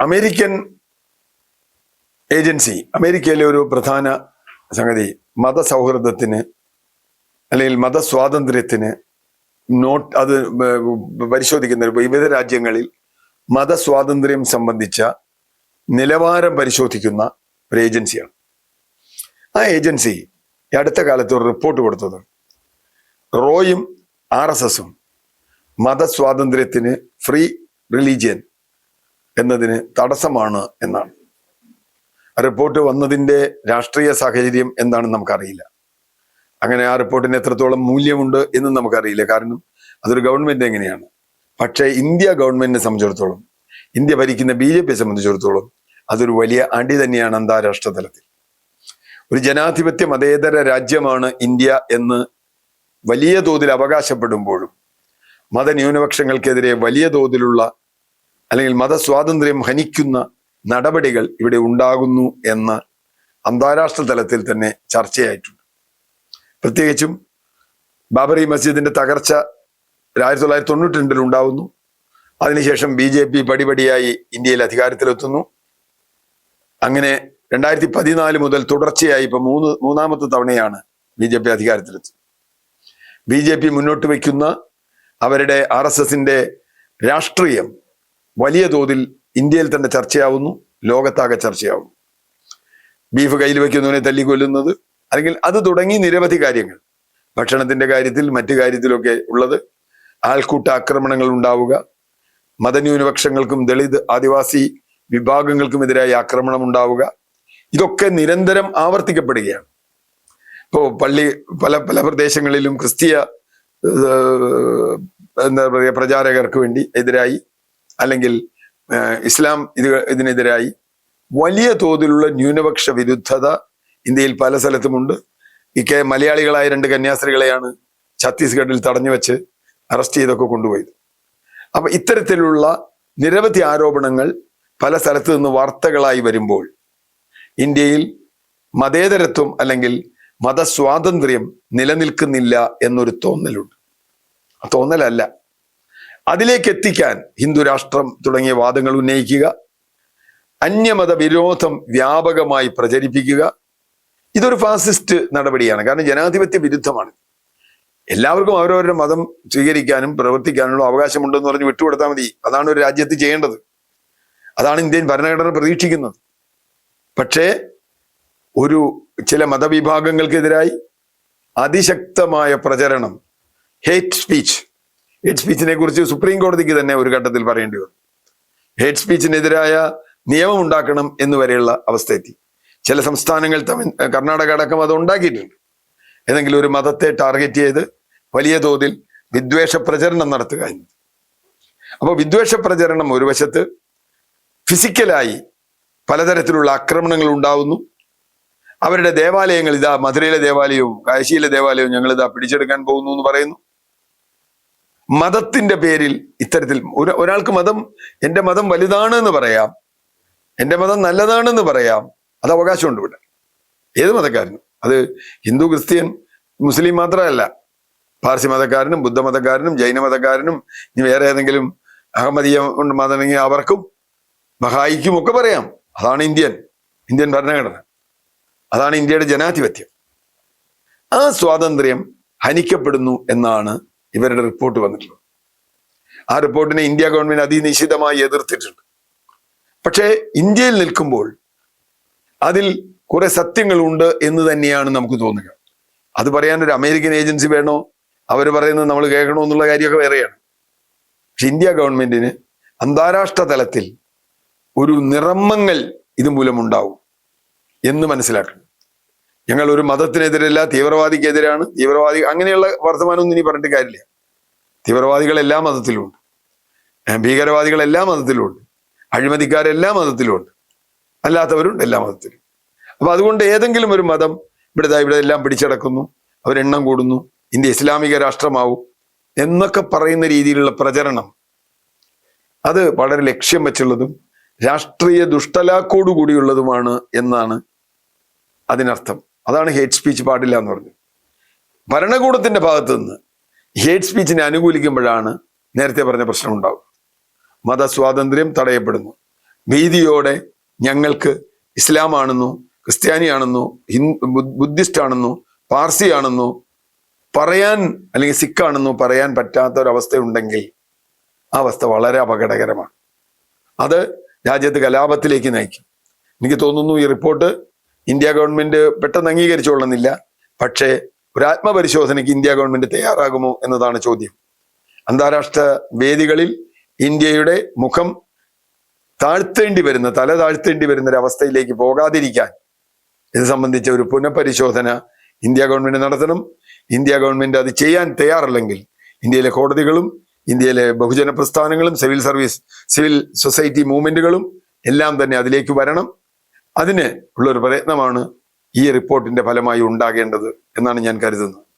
American agency, അമേരിക്കയിലെ ഒരു പ്രധാന സംഗതി മതസൗഹൃദത്തിന് അല്ലെങ്കിൽ മതസ്വാതന്ത്ര്യത്തിന് അത് പരിശോധിക്കുന്ന വിവിധ രാജ്യങ്ങളിൽ മതസ്വാതന്ത്ര്യം സംബന്ധിച്ച നിലവാരം പരിശോധിക്കുന്ന ഒരു ഏജൻസിയാണ്. ആ ഏജൻസി അടുത്ത കാലത്ത് ഒരു റിപ്പോർട്ട് കൊടുത്തത് റോയും RSSഉം മതസ്വാതന്ത്ര്യത്തിന് ഫ്രീ റിലീജിയൻ എന്നതിന് തടസ്സമാണ് എന്നാണ്. റിപ്പോർട്ട് വന്നതിൻ്റെ രാഷ്ട്രീയ സാഹചര്യം എന്താണെന്ന് നമുക്കറിയില്ല. അങ്ങനെ ആ റിപ്പോർട്ടിന് എത്രത്തോളം മൂല്യമുണ്ട് എന്നും നമുക്കറിയില്ല. കാരണം അതൊരു ഗവൺമെന്റ് എങ്ങനെയാണ്. പക്ഷേ ഇന്ത്യ ഗവൺമെന്റിനെ സംബന്ധിച്ചിടത്തോളം, ഇന്ത്യ ഭരിക്കുന്ന BJP സംബന്ധിച്ചിടത്തോളം അതൊരു വലിയ അടി തന്നെയാണ് അന്താരാഷ്ട്ര തലത്തിൽ. ഒരു ജനാധിപത്യ മതേതര രാജ്യമാണ് ഇന്ത്യ എന്ന് വലിയ തോതിൽ അവകാശപ്പെടുമ്പോഴും മതന്യൂനപക്ഷങ്ങൾക്കെതിരെ വലിയ തോതിലുള്ള അല്ലെങ്കിൽ മതസ്വാതന്ത്ര്യം ഹനിക്കുന്ന നടപടികൾ ഇവിടെ ഉണ്ടാകുന്നു എന്ന് അന്താരാഷ്ട്ര തലത്തിൽ തന്നെ ചർച്ചയായിട്ടുണ്ട്. പ്രത്യേകിച്ചും ബാബറി മസ്ജിദിന്റെ തകർച്ച 1992 ഉണ്ടാവുന്നു. അതിനുശേഷം BJP പടിപടിയായി ഇന്ത്യയിൽ അധികാരത്തിലെത്തുന്നു. അങ്ങനെ 2014 മുതൽ തുടർച്ചയായി ഇപ്പൊ മൂന്നാമത്തെ തവണയാണ് BJP അധികാരത്തിലെത്തുന്നത്. BJP മുന്നോട്ട് വയ്ക്കുന്ന അവരുടെ RSSന്റെ രാഷ്ട്രീയം വലിയ തോതിൽ ഇന്ത്യയിൽ തന്നെ ചർച്ചയാവുന്നു, ലോകത്താകെ ചർച്ചയാവുന്നു. ബീഫ് കയ്യിൽ വെക്കുന്നവനെ തല്ലിക്കൊല്ലുന്നത്, അല്ലെങ്കിൽ അത് തുടങ്ങി നിരവധി കാര്യങ്ങൾ, ഭക്ഷണത്തിന്റെ കാര്യത്തിൽ മറ്റു കാര്യത്തിലൊക്കെ ഉള്ളത്, ആൾക്കൂട്ട ആക്രമണങ്ങൾ ഉണ്ടാവുക, മതന്യൂനപക്ഷങ്ങൾക്കും ദളിത് ആദിവാസി വിഭാഗങ്ങൾക്കുമെതിരായി ആക്രമണം ഉണ്ടാവുക, ഇതൊക്കെ നിരന്തരം ആവർത്തിക്കപ്പെടുകയാണ്. ഇപ്പോ പല പ്രദേശങ്ങളിലും ക്രിസ്തീയ എന്താ പറയുക പ്രചാരകർക്ക് വേണ്ടി എതിരായി, അല്ലെങ്കിൽ ഇസ്ലാം ഇതിനെതിരായി വലിയ തോതിലുള്ള ന്യൂനപക്ഷ വിരുദ്ധത ഇന്ത്യയിൽ പല സ്ഥലത്തുമുണ്ട്. മലയാളികളായ 2 കന്യാസ്ത്രീകളെയാണ് ഛത്തീസ്ഗഡിൽ തടഞ്ഞു വെച്ച് അറസ്റ്റ് ചെയ്തൊക്കെ കൊണ്ടുപോയത്. അപ്പൊ ഇത്തരത്തിലുള്ള നിരവധി ആരോപണങ്ങൾ പല സ്ഥലത്തു നിന്ന് വാർത്തകളായി വരുമ്പോൾ ഇന്ത്യയിൽ മതേതരത്വം അല്ലെങ്കിൽ മതസ്വാതന്ത്ര്യം നിലനിൽക്കുന്നില്ല എന്നൊരു തോന്നലുണ്ട്. തോന്നലല്ല, അതിലേക്ക് എത്തിക്കാൻ ഹിന്ദു രാഷ്ട്രം തുടങ്ങിയ വാദങ്ങൾ ഉന്നയിക്കുക, അന്യമത വിരോധം വ്യാപകമായി പ്രചരിപ്പിക്കുക, ഇതൊരു ഫാസിസ്റ്റ് നടപടിയാണ്. കാരണം ജനാധിപത്യ വിരുദ്ധമാണ്. എല്ലാവർക്കും അവരവരുടെ മതം സ്വീകരിക്കാനും പ്രവർത്തിക്കാനുള്ള അവകാശമുണ്ടെന്ന് പറഞ്ഞ് വിട്ടുകൊടുത്താൽ മതി. അതാണ് ഒരു രാജ്യത്ത് ചെയ്യേണ്ടത്. അതാണ് ഇന്ത്യൻ ഭരണഘടന പ്രതീക്ഷിക്കുന്നത്. പക്ഷേ ചില മതവിഭാഗങ്ങൾക്കെതിരായി അതിശക്തമായ പ്രചരണം, ഹേറ്റ് സ്പീച്ചിനെ കുറിച്ച് സുപ്രീം കോടതിക്ക് തന്നെ ഒരു ഘട്ടത്തിൽ പറയേണ്ടി വന്നു. ഹേറ്റ് സ്പീച്ചിനെതിരായ നിയമം ഉണ്ടാക്കണം എന്ന് വരെയുള്ള അവസ്ഥ എത്തി. ചില സംസ്ഥാനങ്ങൾ കർണാടക അടക്കം അത് ഉണ്ടാക്കിയിട്ടുണ്ട്. ഏതെങ്കിലും ഒരു മതത്തെ ടാർഗറ്റ് ചെയ്ത് വലിയ തോതിൽ വിദ്വേഷ പ്രചരണം നടത്തുക എന്നത്. അപ്പോൾ വിദ്വേഷ പ്രചരണം ഒരു വശത്ത്, ഫിസിക്കലായി പലതരത്തിലുള്ള ആക്രമണങ്ങൾ ഉണ്ടാവുന്നു. അവരുടെ ദേവാലയങ്ങൾ, ഇതാ മധുരയിലെ ദേവാലയവും കാശിയിലെ ദേവാലയവും ഞങ്ങളിതാ പിടിച്ചെടുക്കാൻ പോകുന്നു എന്ന് പറയുന്നു. മതത്തിന്റെ പേരിൽ ഇത്തരത്തിൽ ഒരാൾക്ക് എന്റെ മതം വലുതാണ് എന്ന് പറയാം, എന്റെ മതം നല്ലതാണെന്ന് പറയാം, അത് അവകാശമുണ്ട് ഇവിടെ ഏത് മതക്കാരനും. അത് ഹിന്ദു, ക്രിസ്ത്യൻ, മുസ്ലിം മാത്രമല്ല, പാർസി മതക്കാരനും ബുദ്ധമതക്കാരനും ജൈന മതക്കാരനും ഇനി വേറെ ഏതെങ്കിലും അഹമ്മദീയ മതമെങ്കിൽ അവർക്കും ബഹായിക്കും ഒക്കെ പറയാം. അതാണ് ഇന്ത്യൻ ഭരണഘടന, അതാണ് ഇന്ത്യയുടെ ജനാധിപത്യം. ആ സ്വാതന്ത്ര്യം ഹനിക്കപ്പെടുന്നു എന്നാണ് ഇവരുടെ റിപ്പോർട്ട് വന്നിട്ടുള്ളത്. ആ റിപ്പോർട്ടിനെ ഇന്ത്യ ഗവൺമെന്റ് അതിനിശ്ചിതമായി എതിർത്തിട്ടുണ്ട്. പക്ഷേ ഇന്ത്യയിൽ നിൽക്കുമ്പോൾ അതിൽ കുറെ സത്യങ്ങളുണ്ട് എന്ന് തന്നെയാണ് നമുക്ക് തോന്നുക. അത് പറയാൻ ഒരു അമേരിക്കൻ ഏജൻസി വേണോ, അവർ പറയുന്നത് നമ്മൾ കേൾക്കണോ എന്നുള്ള കാര്യമൊക്കെ വേറെയാണ്. പക്ഷെ ഇന്ത്യ ഗവൺമെന്റിന് അന്താരാഷ്ട്ര തലത്തിൽ ഒരു നിറമ്മങ്ങൽ ഇതുമൂലം ഉണ്ടാവും എന്ന് മനസ്സിലാക്കണം. ഞങ്ങൾ ഒരു മതത്തിനെതിരല്ല, തീവ്രവാദിക്കെതിരാണ്, തീവ്രവാദി അങ്ങനെയുള്ള വർത്തമാനമൊന്നും ഇനി പറഞ്ഞിട്ട് കാര്യമില്ല. തീവ്രവാദികൾ എല്ലാ മതത്തിലുമുണ്ട്, ഭീകരവാദികൾ എല്ലാ മതത്തിലുമുണ്ട്, അഴിമതിക്കാരെല്ലാ മതത്തിലുമുണ്ട്, അല്ലാത്തവരുണ്ട് എല്ലാ മതത്തിലും. അപ്പൊ അതുകൊണ്ട് ഏതെങ്കിലും ഒരു മതം ഇവിടെ എല്ലാം പിടിച്ചടക്കുന്നു, അവരെണ്ണം കൂടുന്നു, ഇന്ത്യ ഇസ്ലാമിക രാഷ്ട്രമാവും എന്നൊക്കെ പറയുന്ന രീതിയിലുള്ള പ്രചരണം, അത് വളരെ ലക്ഷ്യം വെച്ചുള്ളതും രാഷ്ട്രീയ ദുഷ്ടലാക്കോടു കൂടിയുള്ളതുമാണ് എന്നാണ് അതിനർത്ഥം. അതാണ് ഹേറ്റ് സ്പീച്ച് പാടില്ല എന്ന് പറഞ്ഞത്. ഭരണകൂടത്തിന്റെ ഭാഗത്തു നിന്ന് ഹേറ്റ് സ്പീച്ചിനെ അനുകൂലിക്കുമ്പോഴാണ് നേരത്തെ പറഞ്ഞ പ്രശ്നം ഉണ്ടാവും. മതസ്വാതന്ത്ര്യം തടയപ്പെടുന്നു. ഭീതിയോടെ ഞങ്ങൾക്ക് ഇസ്ലാമാണെന്നോ ക്രിസ്ത്യാനിയാണെന്നോ ബുദ്ധിസ്റ്റ് ആണെന്നോ പാർസി ആണെന്നോ പറയാൻ, അല്ലെങ്കിൽ സിഖാണെന്നോ പറയാൻ പറ്റാത്ത ഒരവസ്ഥ ഉണ്ടെങ്കിൽ ആ അവസ്ഥ വളരെ അപകടകരമാണ്. അത് രാജ്യത്ത് കലാപത്തിലേക്ക് നയിക്കും. എനിക്ക് തോന്നുന്നു ഈ റിപ്പോർട്ട് ഇന്ത്യ ഗവൺമെന്റ് പെട്ടെന്ന് അംഗീകരിച്ചുകൊള്ളുന്നില്ല. പക്ഷേ ഒരു ആത്മപരിശോധനയ്ക്ക് ഇന്ത്യ ഗവൺമെന്റ് തയ്യാറാകുമോ എന്നതാണ് ചോദ്യം. അന്താരാഷ്ട്ര വേദികളിൽ ഇന്ത്യയുടെ മുഖം തല താഴ്ത്തേണ്ടി വരുന്ന ഒരു അവസ്ഥയിലേക്ക് പോകാതിരിക്കാൻ ഇത് സംബന്ധിച്ച ഒരു പുനഃപരിശോധന ഇന്ത്യ ഗവൺമെന്റ് നടത്തണം. ഇന്ത്യ ഗവൺമെന്റ് അത് ചെയ്യാൻ തയ്യാറല്ലെങ്കിൽ ഇന്ത്യയിലെ കോടതികളും ഇന്ത്യയിലെ ബഹുജന പ്രസ്ഥാനങ്ങളും സിവിൽ സൊസൈറ്റി മൂവ്മെന്റുകളും എല്ലാം തന്നെ അതിലേക്ക് വരണം. അതിന് ഉള്ളൊരു പ്രയത്നമാണ് ഈ റിപ്പോർട്ടിന്റെ ഫലമായി ഉണ്ടാകേണ്ടത് എന്നാണ് ഞാൻ കരുതുന്നത്.